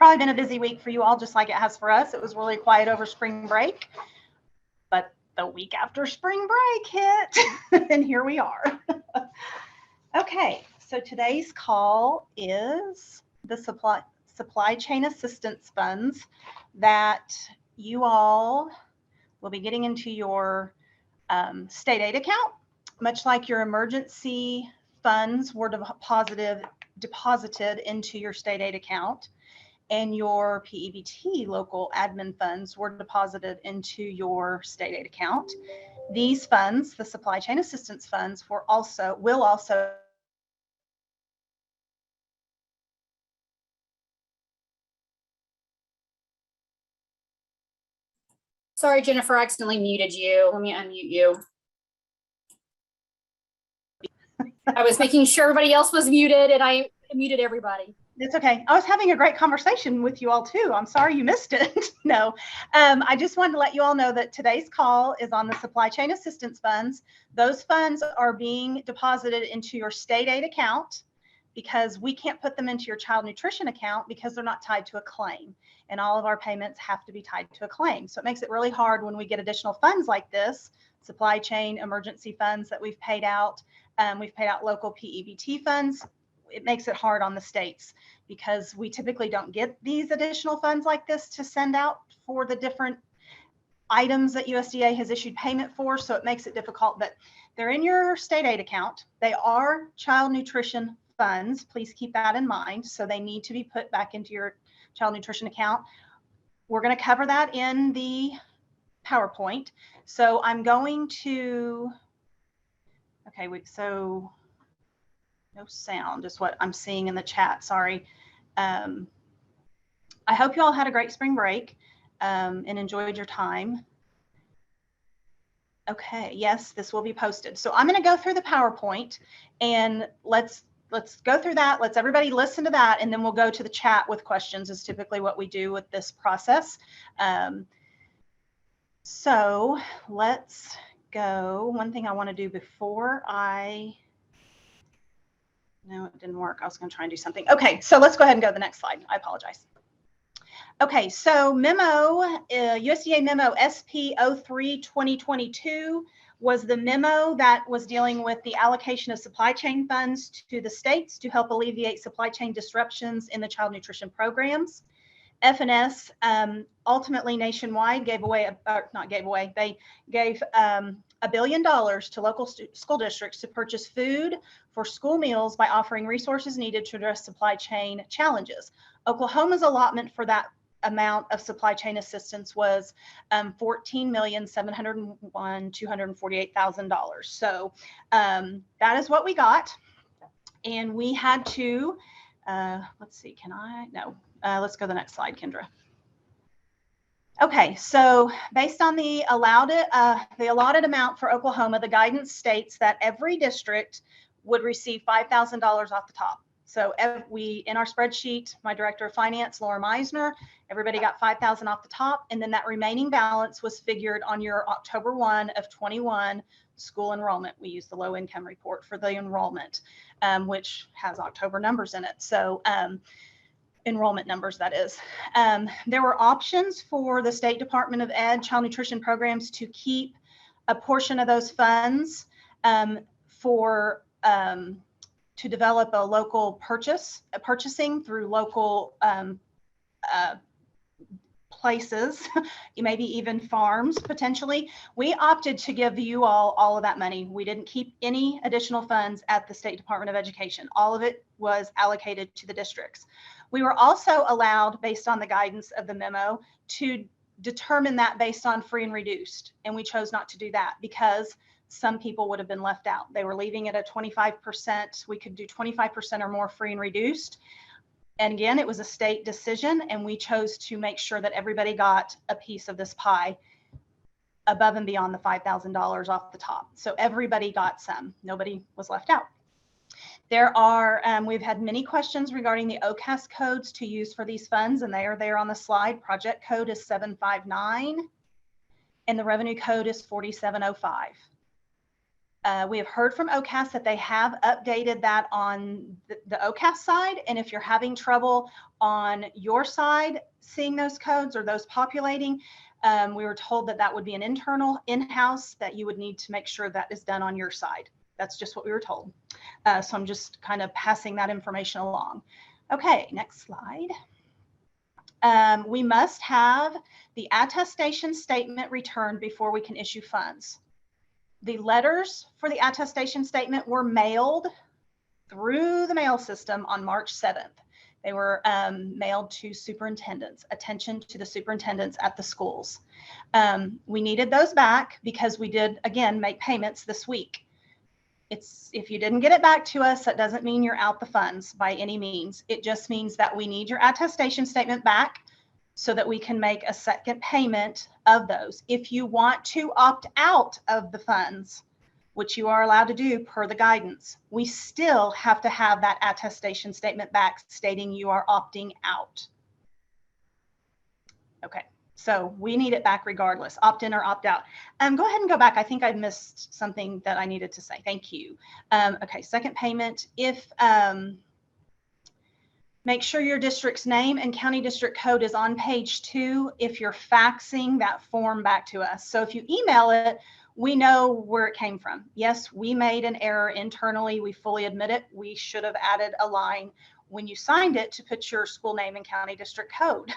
probably been a busy week for you all, just like it has for us. It was really quiet over spring break, but the week after spring break hit, and here we are. Okay, so today's call is the supply chain assistance funds that you all will be getting into your state aid account, much like your emergency funds were deposited into your state aid account, and your PEBT local admin funds were deposited into your state aid account. These funds, the supply chain assistance funds, will also Sorry, Jennifer, I accidentally muted you. Let me unmute you. I was making sure everybody else was muted, and I muted everybody. It's okay. I was having a great conversation with you all too. I'm sorry you missed it. No, I just wanted to let you all know that today's call is on the supply chain assistance funds. Those funds are being deposited into your state aid account because we can't put them into your child nutrition account because they're not tied to a claim, and all of our payments have to be tied to a claim. So it makes it really hard when we get additional funds like this, supply chain emergency funds that we've paid out. We've paid out local PEBT funds. It makes it hard on the states because we typically don't get these additional funds like this to send out for the different items that USDA has issued payment for. So it makes it difficult, but they're in your state aid account. They are child nutrition funds. Please keep that in mind. So they need to be put back into your child nutrition account. We're going to cover that in the PowerPoint. So I'm going to, okay, so no sound is what I'm seeing in the chat. Sorry. I hope you all had a great spring break and enjoyed your time. Okay, yes, this will be posted. So I'm going to go through the PowerPoint, and let's go through that. Let's everybody listen to that, and then we'll go to the chat with questions, is typically what we do with this process. So let's go. One thing I want to do before no, it didn't work. I was going to try and do something. Okay, so let's go ahead and go to the next slide. I apologize. Okay, so USDA memo SP03-2022 was the memo that was dealing with the allocation of supply chain funds to the states to help alleviate supply chain disruptions in the child nutrition programs. F&S ultimately nationwide they gave $1 billion to local school districts to purchase food for school meals by offering resources needed to address supply chain challenges. Oklahoma's allotment for that amount of supply chain assistance was $14,701,248,000. So that is what we got, and we had to let's see, let's go to the next slide, Kendra. Okay, so based on the allotted amount for Oklahoma, the guidance states that every district would receive $5,000 off the top. So in our spreadsheet, my director of finance, Laura Meisner, everybody got $5,000 off the top, and then that remaining balance was figured on your October 1 of 21 school enrollment. We use the low income report for the enrollment, which has October numbers in it. So enrollment numbers, that is. There were options for the State Department of Ed child nutrition programs to keep a portion of those funds to develop a local purchasing through local places, maybe even farms potentially. We opted to give you all of that money. We didn't keep any additional funds at the State Department of Education. All of it was allocated to the districts. We were also allowed, based on the guidance of the memo, to determine that based on free and reduced. And we chose not to do that because some people would have been left out. They were leaving it at 25%. We could do 25% or more free and reduced. And again, it was a state decision, and we chose to make sure that everybody got a piece of this pie above and beyond the $5,000 off the top. So everybody got some. Nobody was left out. There are, we've had many questions regarding the OCAS codes to use for these funds, and they are there on the slide. Project code is 759, and the revenue code is 4705. We have heard from OCAS that they have updated that on the OCAS side. And if you're having trouble on your side seeing those codes or those populating, we were told that that would be an internal in-house that you would need to make sure that is done on your side. That's just what we were told. So I'm just kind of passing that information along. Okay, next slide. We must have the attestation statement returned before we can issue funds. The letters for the attestation statement were mailed through the mail system on March 7th. They were mailed to superintendents, attention to the superintendents at the schools. We needed those back because we did, again, make payments this week. If you didn't get it back to us, that doesn't mean you're out the funds by any means. It just means that we need your attestation statement back so that we can make a second payment of those. If you want to opt out of the funds, which you are allowed to do per the guidance, we still have to have that attestation statement back stating you are opting out. Okay, so we need it back regardless, opt in or opt out. Go ahead and go back. I think I missed something that I needed to say. Thank you. Okay, second payment. Make sure your district's name and county district code is on page 2 if you're faxing that form back to us. So if you email it, we know where it came from. Yes, we made an error internally. We fully admit it. We should have added a line when you signed it to put your school name and county district code.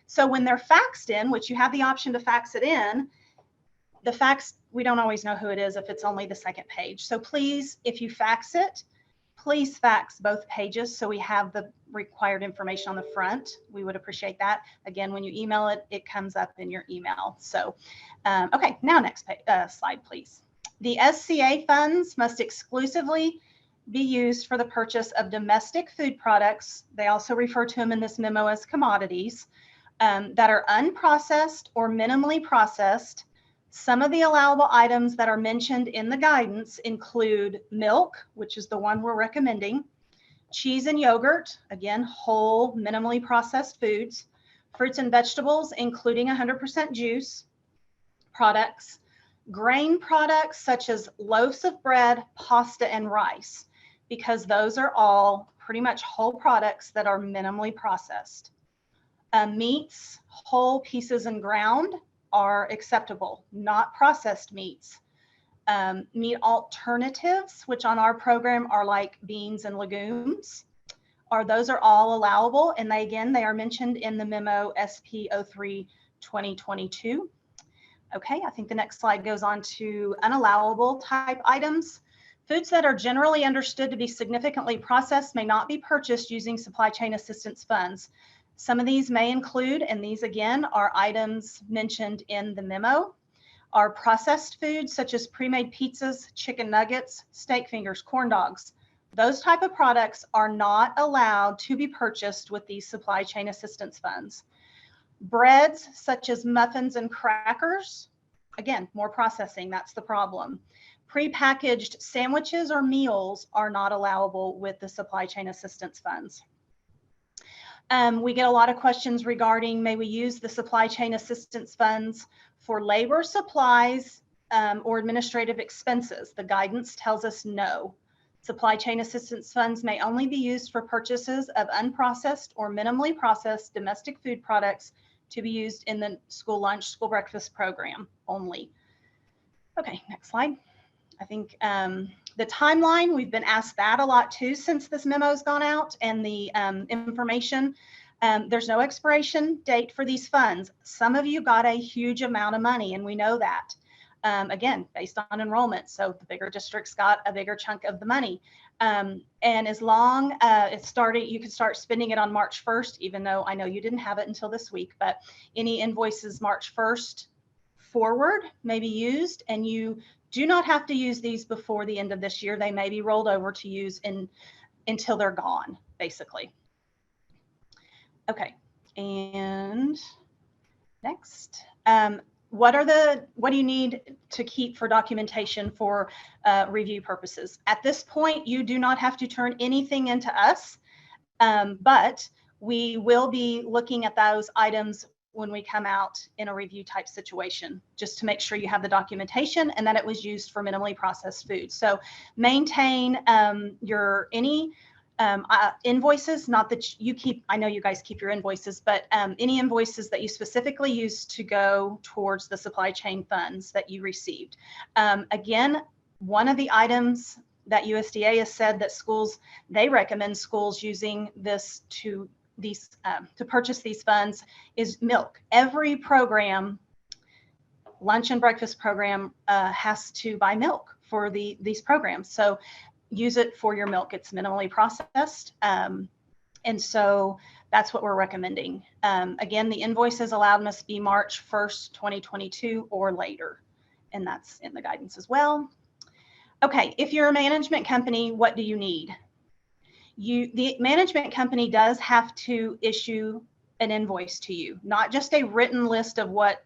So when they're faxed in, which you have the option to fax it in, the fax, we don't always know who it is if it's only the second page. So please, if you fax it, please fax both pages so we have the required information on the front. We would appreciate that. Again, when you email it, it comes up in your email. So, okay, now next slide, please. The SCA funds must exclusively be used for the purchase of domestic food products. They also refer to them in this memo as commodities that are unprocessed or minimally processed. Some of the allowable items that are mentioned in the guidance include milk, which is the one we're recommending, cheese and yogurt, again, whole, minimally processed foods, fruits and vegetables, including 100% juice products, grain products such as loaves of bread, pasta, and rice, because those are all pretty much whole products that are minimally processed. Meats, whole pieces and ground, are acceptable, not processed meats. Meat alternatives, which on our program are like beans and legumes, those are all allowable. And they are mentioned in the memo SP03 2022. Okay, I think the next slide goes on to unallowable type items. Foods that are generally understood to be significantly processed may not be purchased using supply chain assistance funds. Some of these may include, and these again are items mentioned in the memo, are processed foods such as pre-made pizzas, chicken nuggets, steak fingers, corn dogs. Those type of products are not allowed to be purchased with these supply chain assistance funds. Breads such as muffins and crackers, again, more processing, that's the problem. Pre-packaged sandwiches or meals are not allowable with the supply chain assistance funds. We get a lot of questions regarding, may we use the supply chain assistance funds for labor, supplies, or administrative expenses? The guidance tells us no. Supply chain assistance funds may only be used for purchases of unprocessed or minimally processed domestic food products to be used in the school lunch, school breakfast program only. Okay, next slide. I think the timeline, we've been asked that a lot too since this memo's gone out, and the information. There's no expiration date for these funds. Some of you got a huge amount of money, and we know that. Again, based on enrollment. So the bigger districts got a bigger chunk of the money. And as long it started, you could start spending it on March 1st, even though I know you didn't have it until this week, but any invoices March 1st forward may be used, and you do not have to use these before the end of this year. They may be rolled over to use until they're gone, basically. Okay, and next. What do you need to keep for documentation for review purposes? At this point, you do not have to turn anything into us, but we will be looking at those items when we come out in a review type situation, just to make sure you have the documentation and that it was used for minimally processed food. So maintain your any invoices, not that you keep, I know you guys keep your invoices, but any invoices that you specifically use to go towards the supply chain funds that you received. Again, one of the items that USDA has said that schools, they recommend schools using this to purchase these funds is milk. Every program, lunch and breakfast program, has to buy milk for these programs. So use it for your milk. It's minimally processed. And so that's what we're recommending. Again, the invoices allowed must be March 1st, 2022 or later. And that's in the guidance as well. Okay, if you're a management company, what do you need? The management company does have to issue an invoice to you, not just a written list of what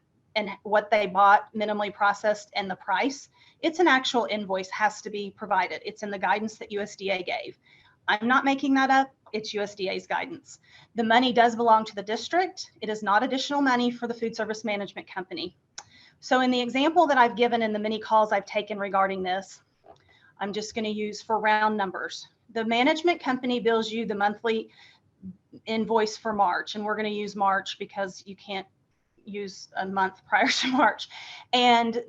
they bought minimally processed and the price. It's an actual invoice has to be provided. It's in the guidance that USDA gave. I'm not making that up. It's USDA's guidance. The money does belong to the district. It is not additional money for the food service management company. So in the example that I've given in the many calls I've taken regarding this, I'm just going to use for round numbers. The management company bills you the monthly invoice for March, and we're going to use March because you can't use a month prior to March. And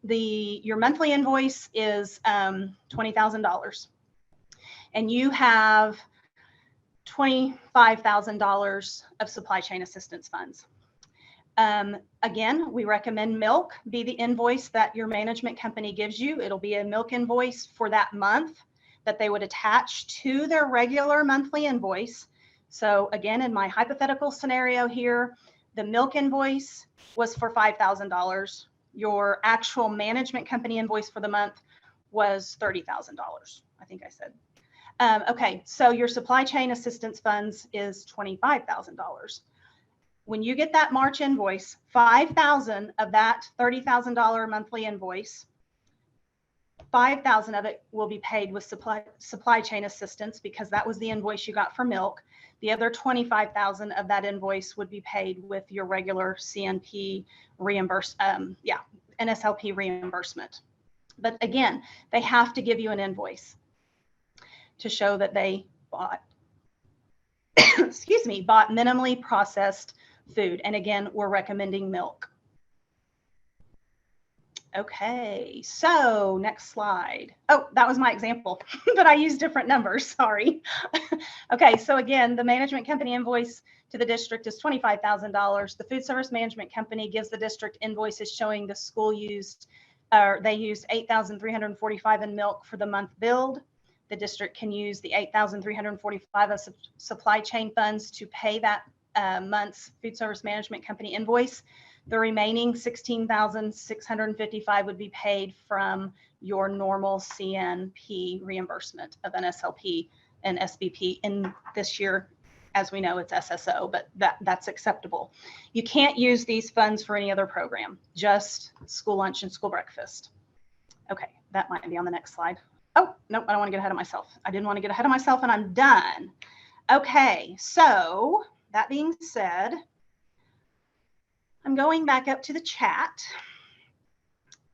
your monthly invoice is $20,000, and you have $25,000 of supply chain assistance funds. Again, we recommend milk be the invoice that your management company gives you. It'll be a milk invoice for that month that they would attach to their regular monthly invoice. So again, in my hypothetical scenario here, the milk invoice was for $5,000. Your actual management company invoice for the month was $30,000, I think I said. Okay, so your supply chain assistance funds is $25,000. When you get that March invoice, $5,000 of that $30,000 monthly invoice, $5,000 of it will be paid with supply chain assistance because that was the invoice you got for milk. The other $25,000 of that invoice would be paid with your regular CNP NSLP reimbursement. But again, they have to give you an invoice to show that they bought, excuse me, bought minimally processed food. And again, we're recommending milk. Okay, so next slide. Oh, that was my example, but I used different numbers, sorry. Okay, so again, the management company invoice to the district is $25,000. The food service management company gives the district invoices showing the school used, they used $8,345 in milk for the month billed. The district can use the $8,345 of supply chain funds to pay that month's food service management company invoice. The remaining $16,655 would be paid from your normal CNP reimbursement of NSLP and SBP. In this year, as we know, it's SSO, but that's acceptable. You can't use these funds for any other program, just school lunch and school breakfast. Okay, that might be on the next slide. Oh, nope, I don't want to get ahead of myself. I didn't want to get ahead of myself, and I'm done. Okay, so that being said, I'm going back up to the chat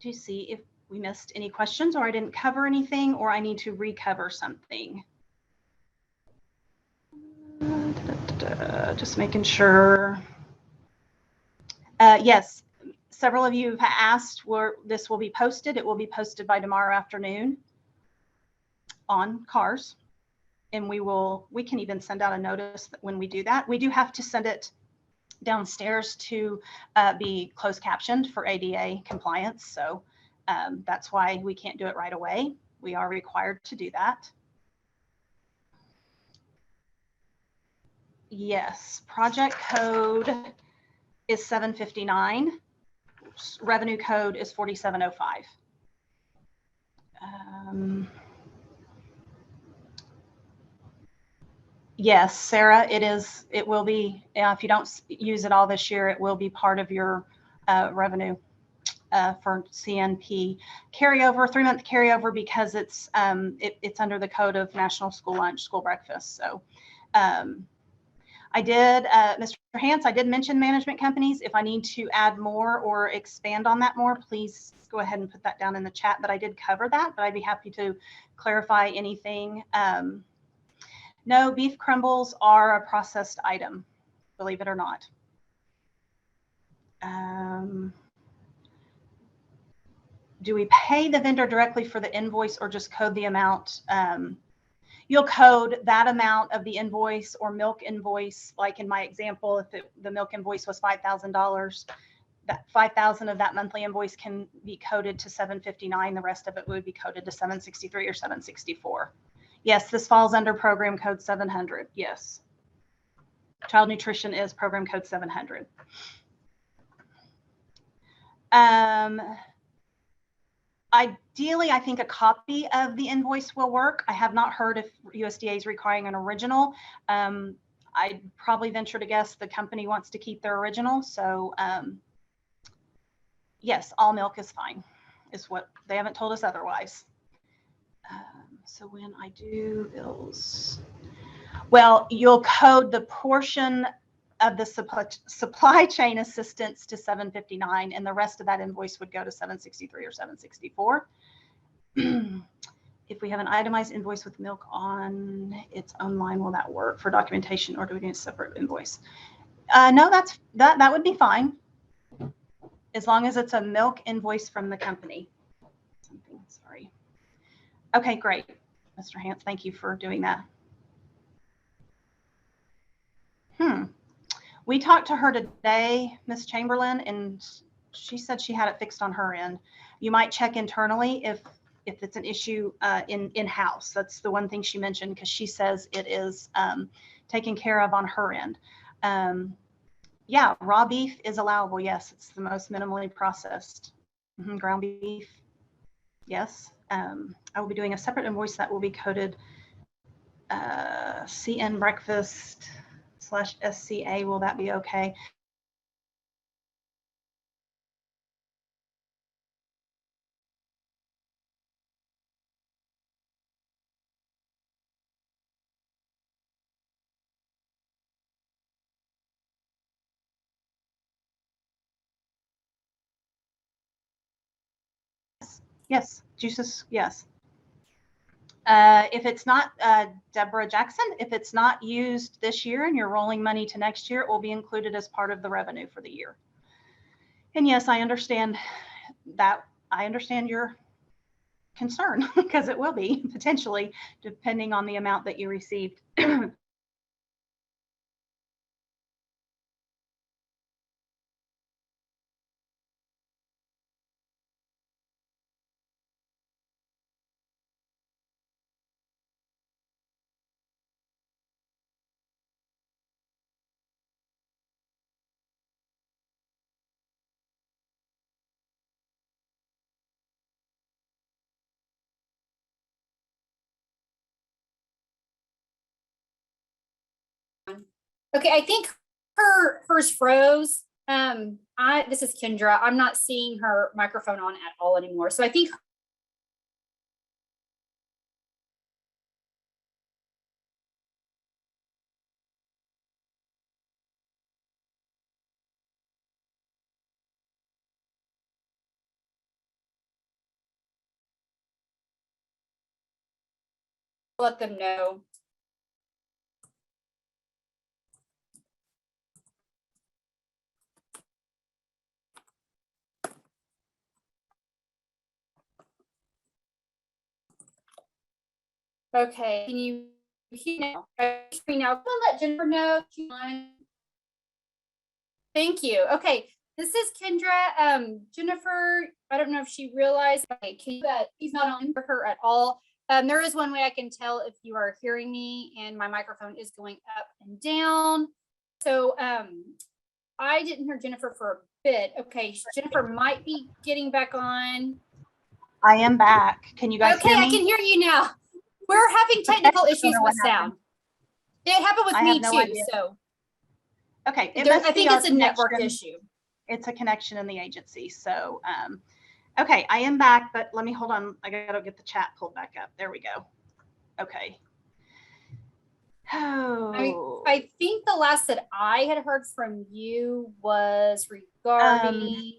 to see if we missed any questions or I didn't cover anything or I need to recover something. Just making sure. Yes, several of you have asked where this will be posted. It will be posted by tomorrow afternoon on CARS. And we can even send out a notice when we do that. We do have to send it downstairs to be closed captioned for ADA compliance. So that's why we can't do it right away. We are required to do that. Yes, project code is 759. Revenue code is 4705. Yes, Sarah, it will be, if you don't use it all this year, it will be part of your revenue for CNP carryover, 3-month carryover, because it's under the code of National School Lunch, School Breakfast. So I did, Mr. Hance, I did mention management companies. If I need to add more or expand on that more, please go ahead and put that down in the chat. But I did cover that, but I'd be happy to clarify anything. No, beef crumbles are a processed item, believe it or not. Do we pay the vendor directly for the invoice or just code the amount? You'll code that amount of the invoice or milk invoice. Like in my example, if the milk invoice was $5,000, that 5,000 of that monthly invoice can be coded to 759. The rest of it would be coded to 763 or 764. Yes, this falls under program code 700. Yes. Child nutrition is program code 700. Ideally, I think a copy of the invoice will work. I have not heard if USDA is requiring an original. I'd probably venture to guess the company wants to keep their original. So yes, all milk is fine, is what they haven't told us otherwise. So when I do bills, well, you'll code the portion of the supply chain assistance to 759, and the rest of that invoice would go to 763 or 764. If we have an itemized invoice with milk on its own line, will that work for documentation, or do we need a separate invoice? No, that would be fine, as long as it's a milk invoice from the company. Sorry. Okay, great, Mr. Hance, thank you for doing that. We talked to her today, Ms. Chamberlain, and she said she had it fixed on her end. You might check internally if it's an issue in-house. That's the one thing she mentioned, because she says it is taken care of on her end. Yeah, raw beef is allowable. Yes, it's the most minimally processed. Ground beef. Yes. I will be doing a separate invoice that will be coded CN breakfast /SCA. Will that be okay? Yes, juices, yes. If it's not, Deborah Jackson, if it's not used this year and you're rolling money to next year, it will be included as part of the revenue for the year. And yes, I understand that. I understand your concern, because it will be potentially, depending on the amount that you received. Okay, I think hers froze. This is Kendra. I'm not seeing her microphone on at all anymore. So I think let them know. Okay, can you hear now? Now, let Jennifer know. Thank you. Okay, this is Kendra. Jennifer, I don't know if she realized that he's not on for her at all. There is one way I can tell if you are hearing me and my microphone is going up and down. So I didn't hear Jennifer for a bit. Okay, Jennifer might be getting back on. I am back. Can you guys hear me? Okay, I can hear you now. We're having technical issues with sound. It happened with me too. Idea. So okay, I think it's a network issue. It's a connection in the agency. So okay, I am back, but let me hold on. I gotta get the chat pulled back up. There we go. Okay. Oh, I think the last that I had heard from you was regarding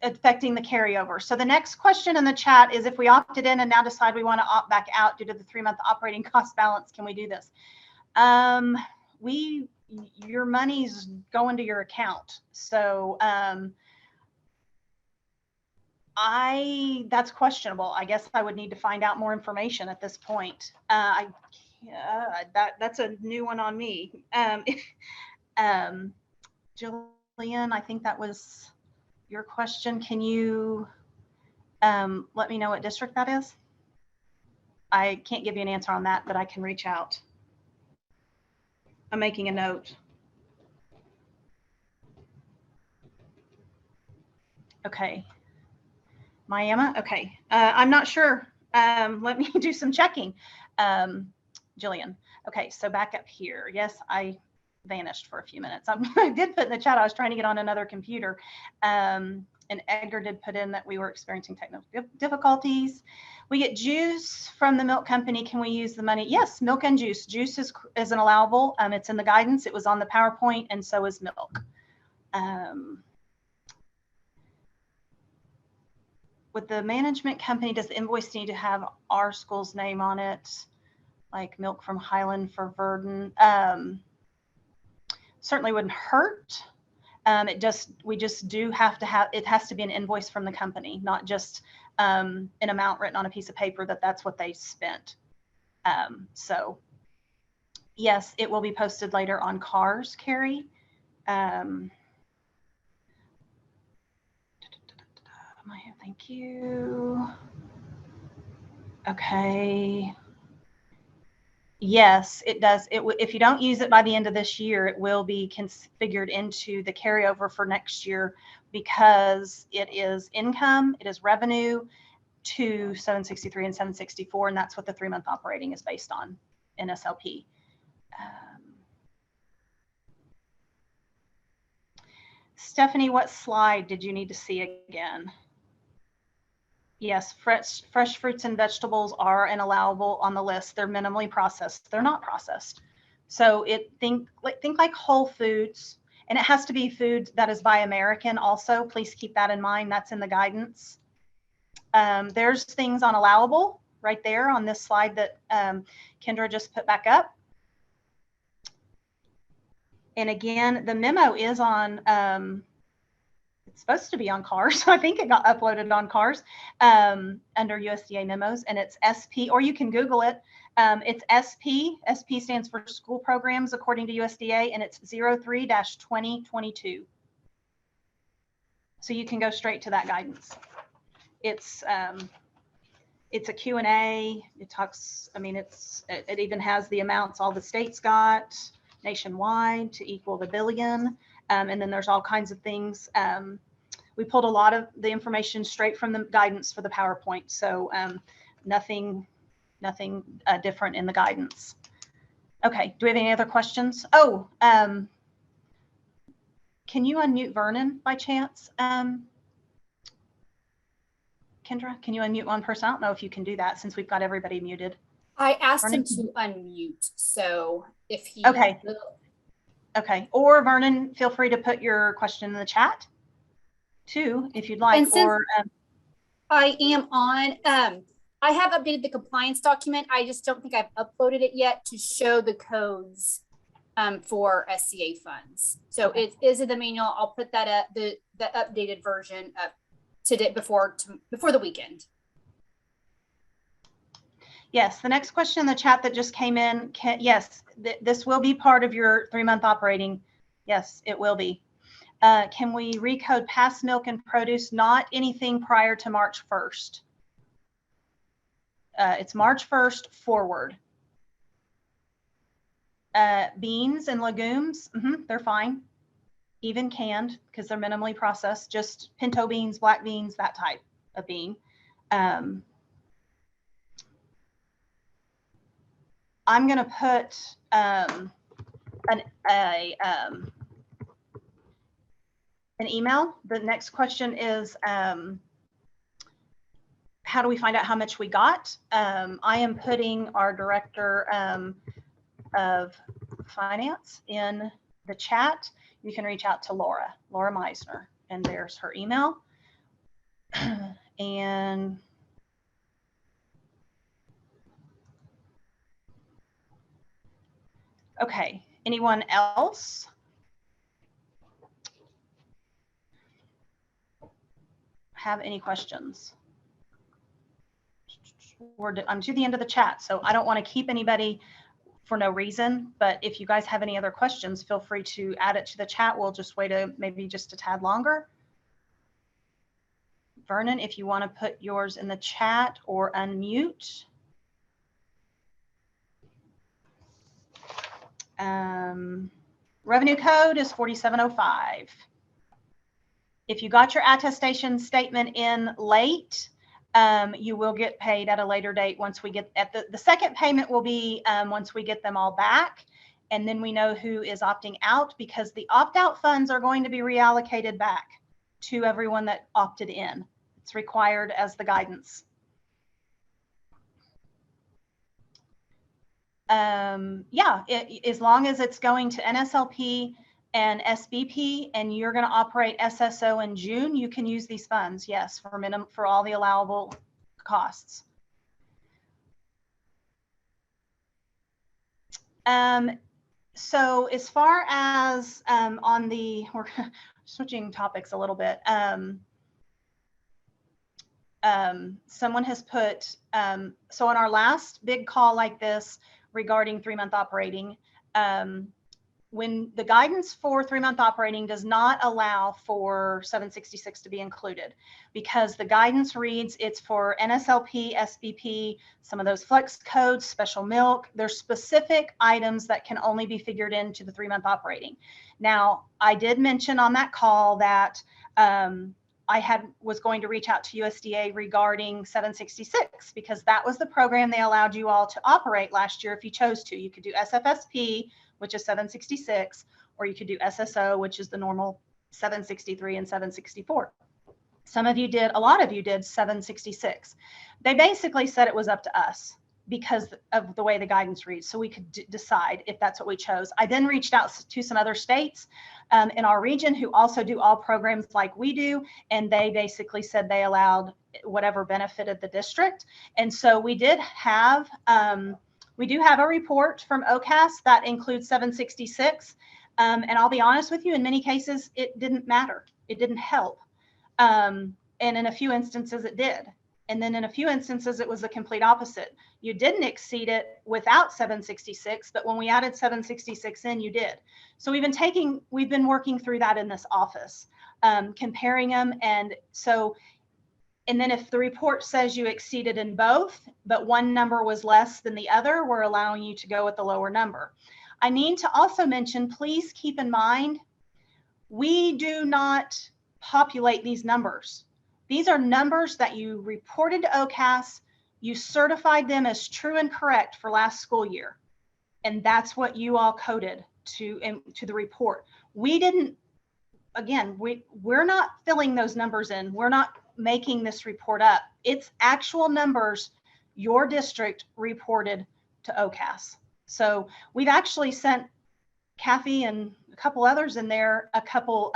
affecting the carryover. So the next question in the chat is, if we opted in and now decide we want to opt back out due to the 3-month operating cost balance, can we do this? Your money's going to your account. So that's questionable. I guess I would need to find out more information at this point. That's a new one on me. Jillian, I think that was your question. Can you let me know what district that is? I can't give you an answer on that, but I can reach out. I'm making a note. Okay. Miami? Okay. I'm not sure. Let me do some checking. Jillian. Okay, so back up here. Yes, I vanished for a few minutes. I did put in the chat, I was trying to get on another computer. And Edgar did put in that we were experiencing technical difficulties. We get juice from the milk company. Can we use the money? Yes, milk and juice. Juice is an allowable. It's in the guidance. It was on the PowerPoint, and so is milk. With the management company, does the invoice need to have our school's name on it? Like milk from Highland for Verdon? Certainly wouldn't hurt. We just do have to have, it has to be an invoice from the company, not just an amount written on a piece of paper that's what they spent. So yes, it will be posted later on CARS, Carrie. Thank you. Okay. Yes, it does. If you don't use it by the end of this year, it will be configured into the carryover for next year, because it is income, it is revenue to 763 and 764, and that's what the 3-month operating is based on in SLP. Stephanie, what slide did you need to see again? Yes, fresh fruits and vegetables are an allowable on the list. They're minimally processed. They're not processed. So think like Whole Foods, and it has to be food that is Buy American also. Please keep that in mind. That's in the guidance. There's things on allowable right there on this slide that Kendra just put back up. And again, the memo is on, it's supposed to be on CARS. I think it got uploaded on CARS under USDA memos, and it's SP, or you can Google it. It's SP. SP stands for School Programs according to USDA, and it's 03-2022. So you can go straight to that guidance. It's a Q&A. It talks, I mean, it even has the amounts all the states got nationwide to equal the billion. And then there's all kinds of things. We pulled a lot of the information straight from the guidance for the PowerPoint. So nothing different in the guidance. Okay, do we have any other questions? Oh, can you unmute Vernon by chance? Kendra, can you unmute one person? I don't know if you can do that since we've got everybody muted. I asked Vernon? him to unmute, so if he Okay. Okay, or Vernon, feel free to put your question in the chat too, if you'd like. And since I am on, I have updated the compliance document. I just don't think I've uploaded it yet to show the codes for SCA funds. So it is in the manual. I'll put that up, the updated version up today before the weekend. Yes, the next question in the chat that just came in, yes, this will be part of your 3-month operating. Yes, it will be. Can we recode past milk and produce, not anything prior to March 1st? It's March 1st forward. Beans and legumes, they're fine. Even canned, because they're minimally processed, just pinto beans, black beans, that type of bean. I'm going to put an email. The next question is, how do we find out how much we got? I am putting our director, of Finance in the chat, you can reach out to Laura Meisner, and there's her email. And okay, anyone else? Have any questions? I'm to the end of the chat, so I don't want to keep anybody for no reason, but if you guys have any other questions, feel free to add it to the chat. We'll just wait maybe just a tad longer. Vernon, if you want to put yours in the chat or unmute. Revenue code is 4705. If you got your attestation statement in late, you will get paid at a later date once we get at the second payment will be once we get them all back. And then we know who is opting out, because the opt-out funds are going to be reallocated back to everyone that opted in. It's required as the guidance. Yeah, as long as it's going to NSLP and SBP, and you're going to operate SSO in June, you can use these funds, yes, for all the allowable costs. So as far as we're switching topics a little bit. Someone has put, so on our last big call like this regarding 3-month operating, when the guidance for 3-month operating does not allow for 766 to be included, because the guidance reads it's for NSLP, SBP, some of those flex codes, special milk. There's specific items that can only be figured into the 3-month operating. Now, I did mention on that call that I was going to reach out to USDA regarding 766, because that was the program they allowed you all to operate last year if you chose to. You could do SFSP, which is 766, or you could do SSO, which is the normal 763 and 764. Some of you did, a lot of you did 766. They basically said it was up to us because of the way the guidance reads, so we could decide if that's what we chose. I then reached out to some other states in our region who also do all programs like we do, and they basically said they allowed whatever benefited the district. And so we did have, we do have a report from OCAS that includes 766, and I'll be honest with you, in many cases, it didn't matter. It didn't help. And in a few instances, it did. And then in a few instances, it was the complete opposite. You didn't exceed it without 766, but when we added 766 in, you did. So we've been working through that in this office, comparing them. And then if the report says you exceeded in both, but one number was less than the other, we're allowing you to go with the lower number. I need to also mention, please keep in mind, we do not populate these numbers. These are numbers that you reported to OCAS, you certified them as true and correct for last school year. And that's what you all coded to the report. We didn't, again, we're not filling those numbers in. We're not making this report up. It's actual numbers your district reported to OCAS. So we've actually sent Kathy and a couple others in there a couple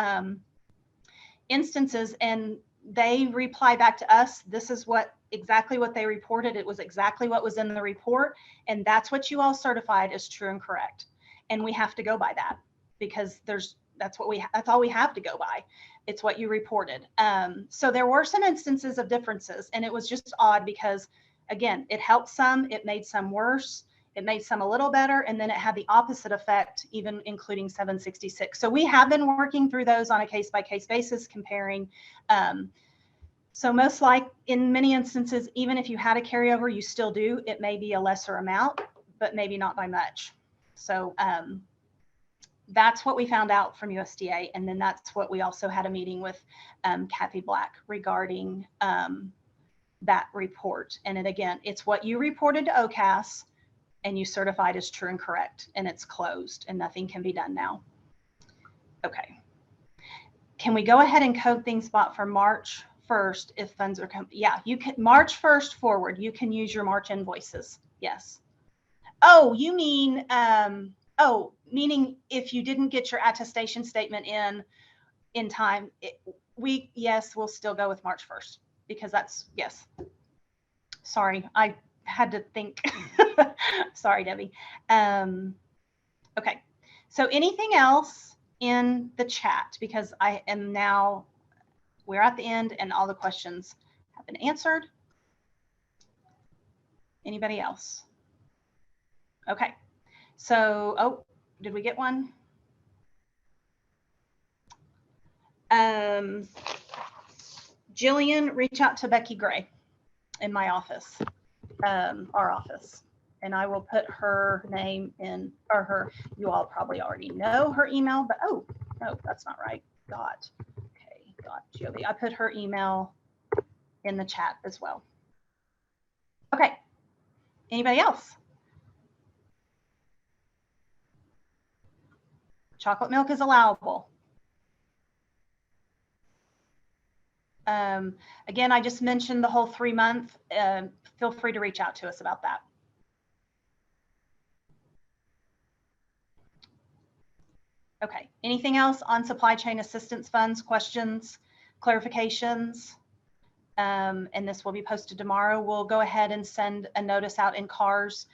instances, and they reply back to us, this is exactly what they reported. It was exactly what was in the report, and that's what you all certified as true and correct. And we have to go by that, because that's all we have to go by. It's what you reported. So there were some instances of differences, and it was just odd because, again, it helped some, it made some worse, it made some a little better, and then it had the opposite effect, even including 766. So we have been working through those on a case-by-case basis, comparing. So most in many instances, even if you had a carryover, you still do. It may be a lesser amount, but maybe not by much. So that's what we found out from USDA. And then that's what we also had a meeting with Kathy Black regarding that report. And again, it's what you reported to OCAS and you certified as true and correct, and it's closed and nothing can be done now. Okay. Can we go ahead and code things bought for March 1st if funds are coming? Yeah, you can. March 1st forward, you can use your March invoices. Yes. Oh, you mean, oh, meaning if you didn't get your attestation statement in time, yes, we'll still go with March 1st because that's, yes. Sorry, I had to think. Sorry, Debbie. Okay, so anything else in the chat, because I am now, we're at the end and all the questions have been answered. Anybody else? Okay, so, oh, did we get one? Jillian, reach out to Becky Gray in my office, our office, and I will put her name in, or her, you all probably already know her email, but oh, no, that's not right. Got, okay, got Joey. I put her email in the chat as well. Okay, anybody else? Chocolate milk is allowable. Again, I just mentioned the whole 3-month. Feel free to reach out to us about that. Okay, anything else on supply chain assistance funds, questions, clarifications? And this will be posted tomorrow. We'll go ahead and send a notice out in CARS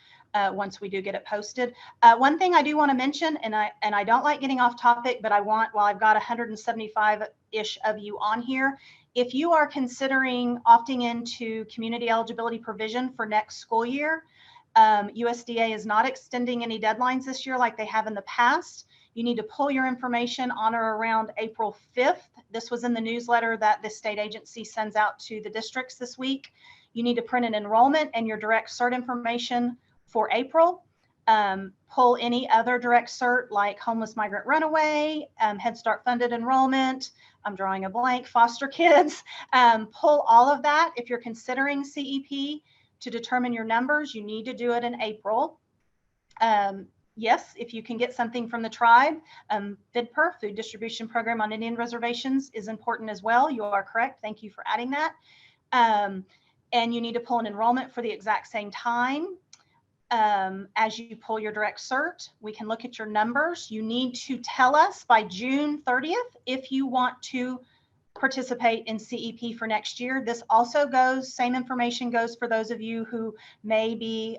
once we do get it posted. One thing I do want to mention, and I don't like getting off topic, but I want, while I've got 175-ish of you on here, if you are considering opting into community eligibility provision for next school year, USDA is not extending any deadlines this year like they have in the past. You need to pull your information on or around April 5th. This was in the newsletter that the state agency sends out to the districts this week. You need to print an enrollment and your direct cert information for April. Pull any other direct cert like homeless migrant runaway, Head Start funded enrollment, I'm drawing a blank, foster kids. Pull all of that. If you're considering CEP to determine your numbers, you need to do it in April. Yes, if you can get something from the tribe, FDPR, Food Distribution Program on Indian Reservations, is important as well. You are correct. Thank you for adding that. And you need to pull an enrollment for the exact same time. As you pull your direct cert, we can look at your numbers. You need to tell us by June 30th if you want to participate in CEP for next year. This also goes, same information goes for those of you who may be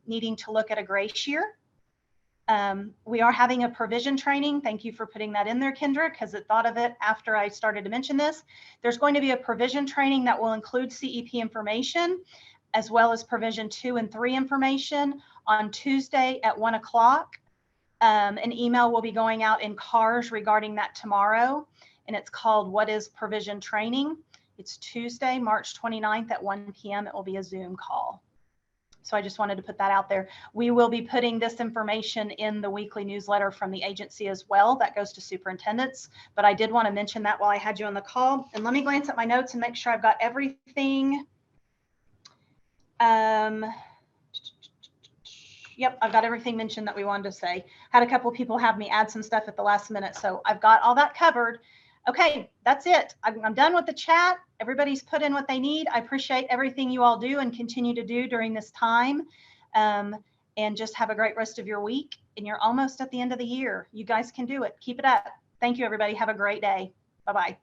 needing to look at a grace year. We are having a provision training. Thank you for putting that in there, Kendra, because it thought of it after I started to mention this. There's going to be a provision training that will include CEP information, as well as provision 2 and 3 information on Tuesday at 1 o'clock. An email will be going out in CARS regarding that tomorrow, and it's called What is Provision Training? It's Tuesday, March 29th at 1 p.m. It will be a Zoom call. So I just wanted to put that out there. We will be putting this information in the weekly newsletter from the agency as well. That goes to superintendents, but I did want to mention that while I had you on the call. And let me glance at my notes and make sure I've got everything. Yep, I've got everything mentioned that we wanted to say. Had a couple of people have me add some stuff at the last minute, so I've got all that covered. Okay, that's it. I'm done with the chat. Everybody's put in what they need. I appreciate everything you all do and continue to do during this time. And just have a great rest of your week. And you're almost at the end of the year. You guys can do it. Keep it up. Thank you, everybody. Have a great day. Bye-bye.